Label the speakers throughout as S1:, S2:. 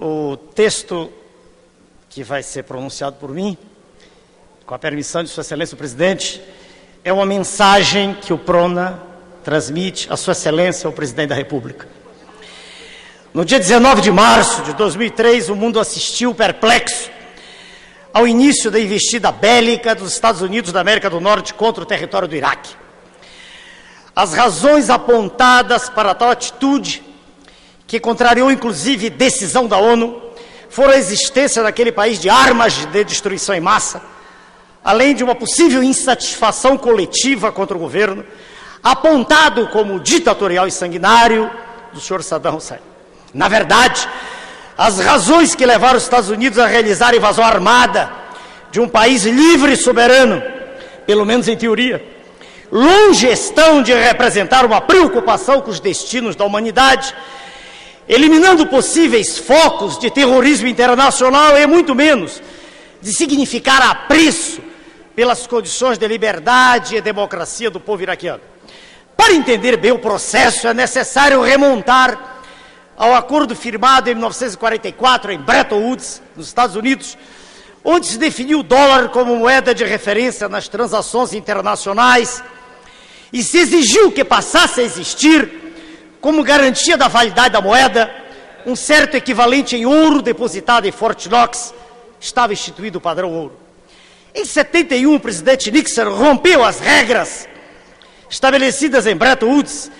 S1: O texto que vai ser pronunciado por mim, com a permissão de Sua Excelência o Presidente, é uma mensagem que o PRONA transmite a Sua Excelência, o Presidente da República. No dia 19 de março de 2003, o mundo assistiu perplexo ao início da investida bélica dos Estados Unidos da América do Norte contra o território do Iraque. As razões apontadas para tal atitude, que contrariou inclusive decisão da ONU, foram a existência naquele país de armas de destruição em massa, além de uma possível insatisfação coletiva contra o governo, apontado como ditatorial e sanguinário do senhor Saddam Hussein. Na verdade, as razões que levaram os Estados Unidos a realizar a invasão armada de um país livre e soberano, pelo menos em teoria, longe estão de representar uma preocupação com os destinos da humanidade, eliminando possíveis focos de terrorismo internacional e muito menos de significar apreço pelas condições de liberdade e democracia do povo iraquiano. Para entender bem o processo, é necessário remontar ao acordo firmado em 1944 em Bretton Woods, nos Estados Unidos, onde se definiu o dólar como moeda de referência nas transações internacionais e se exigiu que passasse a existir, como garantia da validade da moeda, um certo equivalente em ouro depositado em Fort Knox. Estava instituído o padrão ouro. Em 71, o presidente Nixon rompeu as regras estabelecidas em Bretton Woods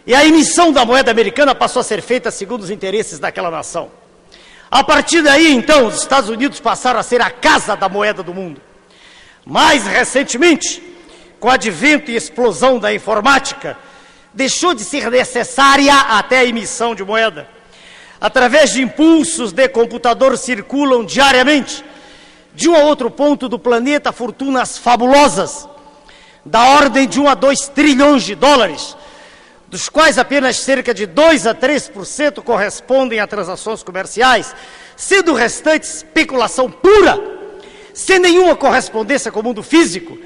S1: e a emissão da moeda americana passou a ser feita segundo os interesses daquela nação. A partir daí, então, os Estados Unidos passaram a ser a casa da moeda do mundo. Mais recentemente, com o advento e explosão da informática, deixou de ser necessária até a emissão de moeda. Através de impulsos de computador circulam diariamente, de um a outro ponto do planeta, fortunas fabulosas, da ordem de 1 a 2 trilhões de dólares, dos quais apenas cerca de 2 a 3% correspondem a transações comerciais, sendo o restante especulação pura, sem nenhuma correspondência com o mundo físico,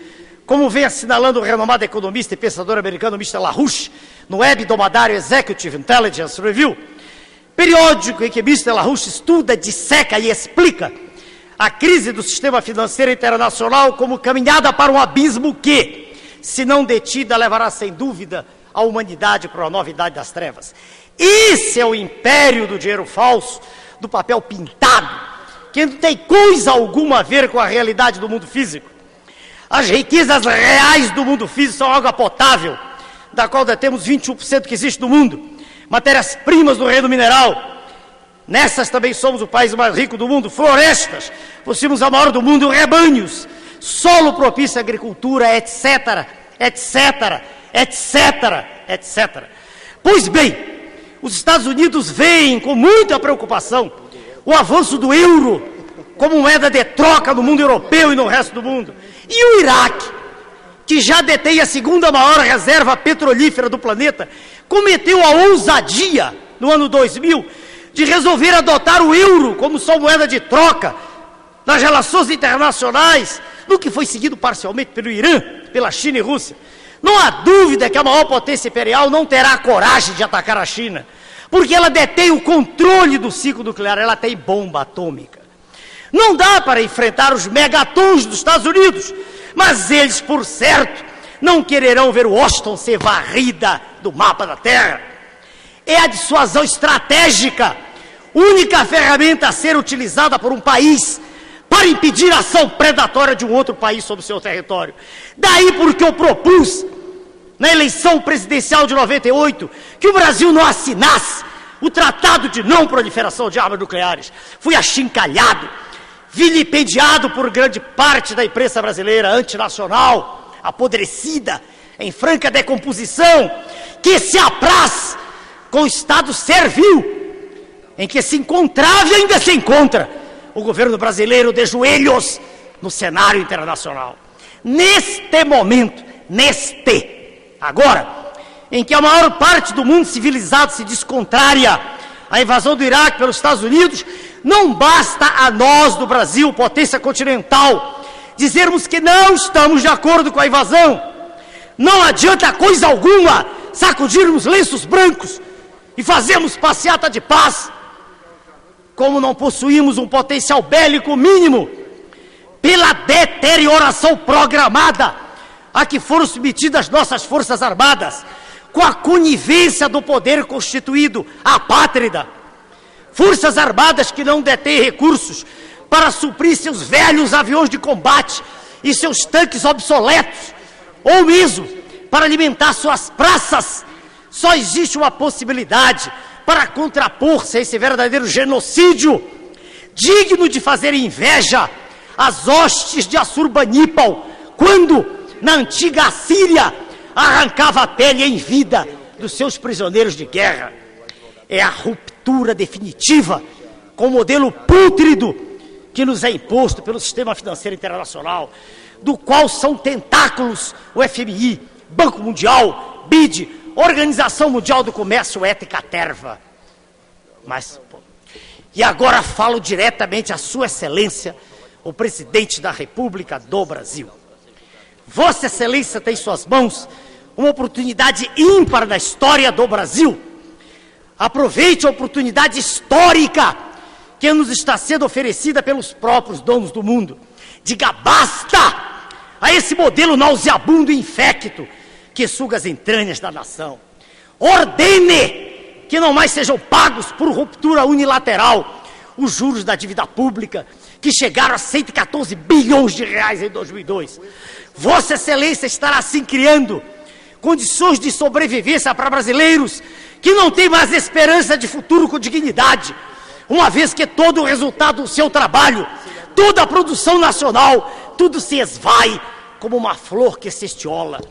S1: como vem assinalando o renomado economista e pensador americano Mr. LaRouche, no web domadário Executive Intelligence Review, periódico em que Mr. LaRouche estuda, disseca e explica a crise do sistema financeiro internacional como caminhada para um abismo que, se não detida, levará sem dúvida a humanidade para uma nova idade das trevas. Esse é o império do dinheiro falso, do papel pintado, que não tem coisa alguma a ver com a realidade do mundo físico. As riquezas reais do mundo físico são água potável, da qual detemos 21% que existe no mundo, matérias-primas do reino mineral. Nessas também somos o país mais rico do mundo, florestas, possuímos a maior do mundo, rebanhos, solo propício à agricultura, etc, etc, etc, etc. Pois bem, os Estados Unidos veem com muita preocupação o avanço do euro como moeda de troca no mundo europeu e no resto do mundo. E o Iraque, que já detém a segunda maior reserva petrolífera do planeta, cometeu a ousadia, no ano 2000, de resolver adotar o euro como sua moeda de troca nas relações internacionais, no que foi seguido parcialmente pelo Irã, pela China e Rússia. Não há dúvida que a maior potência imperial não terá a coragem de atacar a China, porque ela detém o controle do ciclo nuclear, ela tem bomba atômica. Não dá para enfrentar os megatons dos Estados Unidos, mas eles, por certo, não quererão ver Washington ser varrida do mapa da Terra. É a dissuasão estratégica, única ferramenta a ser utilizada por um país para impedir a ação predatória de um outro país sobre o seu território. Daí porque eu propus, na eleição presidencial de 98, que o Brasil não assinasse o Tratado de Não Proliferação de Armas Nucleares. Fui achincalhado, vilipendiado por grande parte da imprensa brasileira, antinacional, apodrecida, em franca decomposição, que se apraz com o Estado servil, em que se encontrava e ainda se encontra o governo brasileiro de joelhos no cenário internacional. Neste momento, agora, em que a maior parte do mundo civilizado se descontrária à invasão do Iraque pelos Estados Unidos, não basta a nós do Brasil, potência continental, dizermos que não estamos de acordo com a invasão. Não adianta coisa alguma sacudirmos lenços brancos e fazermos passeata de paz. como não possuímos um potencial bélico mínimo, pela deterioração programada a que foram submetidas nossas Forças Armadas, com a conivência do poder constituído apátrida. Forças Armadas que não detêm recursos para suprir seus velhos aviões de combate e seus tanques obsoletos, ou mesmo para alimentar suas praças. Só existe uma possibilidade para contrapor-se a esse verdadeiro genocídio, digno de fazer inveja às hostes de Assurbanipal, quando, na antiga Assíria, arrancava a pele em vida dos seus prisioneiros de guerra. É a ruptura definitiva com o modelo pútrido que nos é imposto pelo sistema financeiro internacional, do qual são tentáculos o FMI, Banco Mundial, BID, Organização Mundial do Comércio, ETA e Caterva. E agora falo diretamente a Sua Excelência, o Presidente da República do Brasil. Vossa Excelência tem em suas mãos uma oportunidade ímpar na história do Brasil. Aproveite a oportunidade histórica que nos está sendo oferecida pelos próprios donos do mundo. Diga basta a esse modelo nauseabundo e infecto que suga as entranhas da nação. Ordene que não mais sejam pagos por ruptura unilateral os juros da dívida pública, que chegaram a 114 bilhões de reais em 2002. Vossa Excelência estará assim criando condições de sobrevivência para brasileiros que não têm mais esperança de futuro com dignidade, uma vez que todo o resultado do seu trabalho, toda a produção nacional, tudo se esvai como uma flor que se estiola.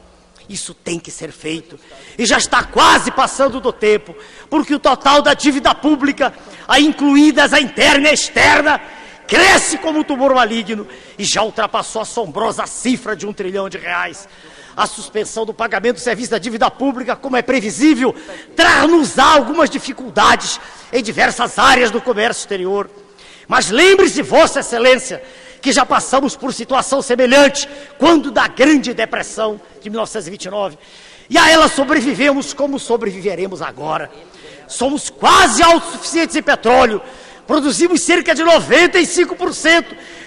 S1: Isso tem que ser feito. E já está quase passando do tempo, porque o total da dívida pública, incluídas a interna e a externa, cresce como um tumor maligno e já ultrapassou a assombrosa cifra de R$1 trilhão. A suspensão do pagamento do serviço da dívida pública, como é previsível, traz-nos algumas dificuldades em diversas áreas do comércio exterior. Mas lembre-se, Vossa Excelência, que já passamos por situação semelhante quando da Grande Depressão de 1929. E a ela sobrevivemos como sobreviveremos agora. Somos quase autossuficientes em petróleo. Produzimos cerca de 95%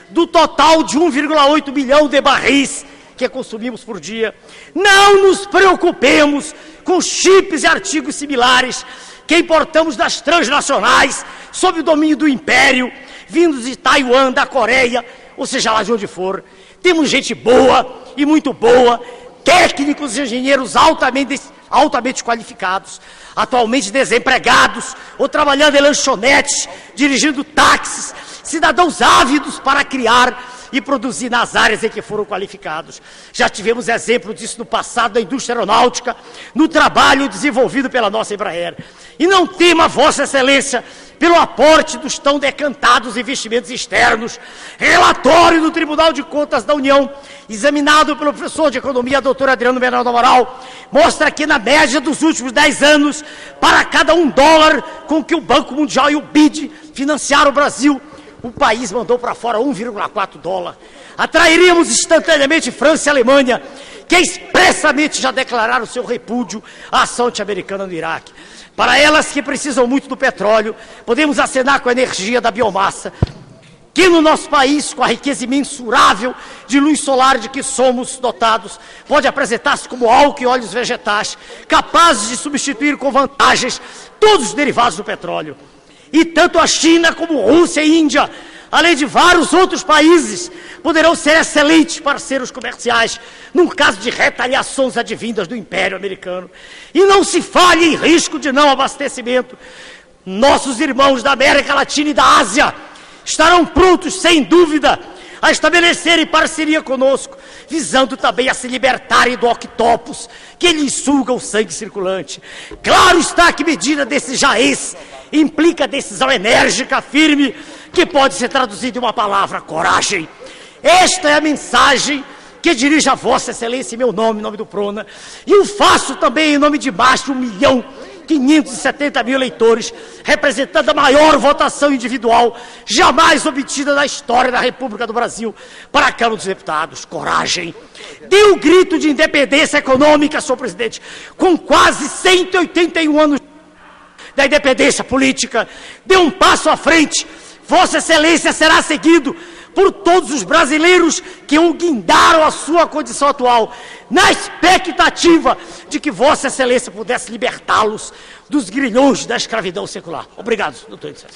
S1: do total de 1,8 milhão de barris que consumimos por dia. Não nos preocupemos com chips e artigos similares que importamos das transnacionais sob o domínio do Império, vindos de Taiwan, da Coreia, ou seja lá de onde for. Temos gente boa e muito boa, técnicos e engenheiros altamente qualificados, atualmente desempregados ou trabalhando em lanchonetes, dirigindo táxis, cidadãos ávidos para criar e produzir nas áreas em que foram qualificados. Já tivemos exemplo disso no passado na indústria aeronáutica, no trabalho desenvolvido pela nossa Embraer. E não tema, Vossa Excelência, pelo aporte dos tão decantados investimentos externos. Relatório do Tribunal de Contas da União, examinado pelo professor de Economia, doutor Adriano Menal do Amaral, mostra que na média dos últimos 10 anos, para cada $1 com que o Banco Mundial e o BID financiaram o Brasil, o país mandou para fora $1,4. Atrairíamos instantaneamente França e Alemanha, que expressamente já declararam seu repúdio à ação anti-americana no Iraque. Para elas que precisam muito do petróleo, podemos acenar com a energia da biomassa, que no nosso país, com a riqueza imensurável de luz solar de que somos dotados, pode apresentar-se como álcool e óleos vegetais, capazes de substituir com vantagens todos os derivados do petróleo. E tanto a China como Rússia e Índia, além de vários outros países, poderão ser excelentes parceiros comerciais, num caso de retaliações advindas do Império Americano. E não se fale em risco de não abastecimento. Nossos irmãos da América Latina e da Ásia estarão prontos, sem dúvida, a estabelecerem parceria conosco, visando também a se libertarem do octopus que lhes suga o sangue circulante. Claro está que medida desse jaez implica decisão enérgica, firme, que pode ser traduzida em uma palavra: coragem. Esta é a mensagem que dirijo a Vossa Excelência em meu nome, em nome do Prona, e o faço também em nome de mais de 1.570.000 eleitores, representando a maior votação individual jamais obtida na história da República do Brasil para a Câmara dos Deputados. Coragem. Dê o grito de independência econômica, senhor presidente, com quase 181 anos da independência política. Dê um passo à frente. Vossa Excelência será seguido por todos os brasileiros que o guindaram a sua condição atual, na expectativa de que Vossa Excelência pudesse libertá-los dos grilhões da escravidão secular. Obrigado, doutor Edson.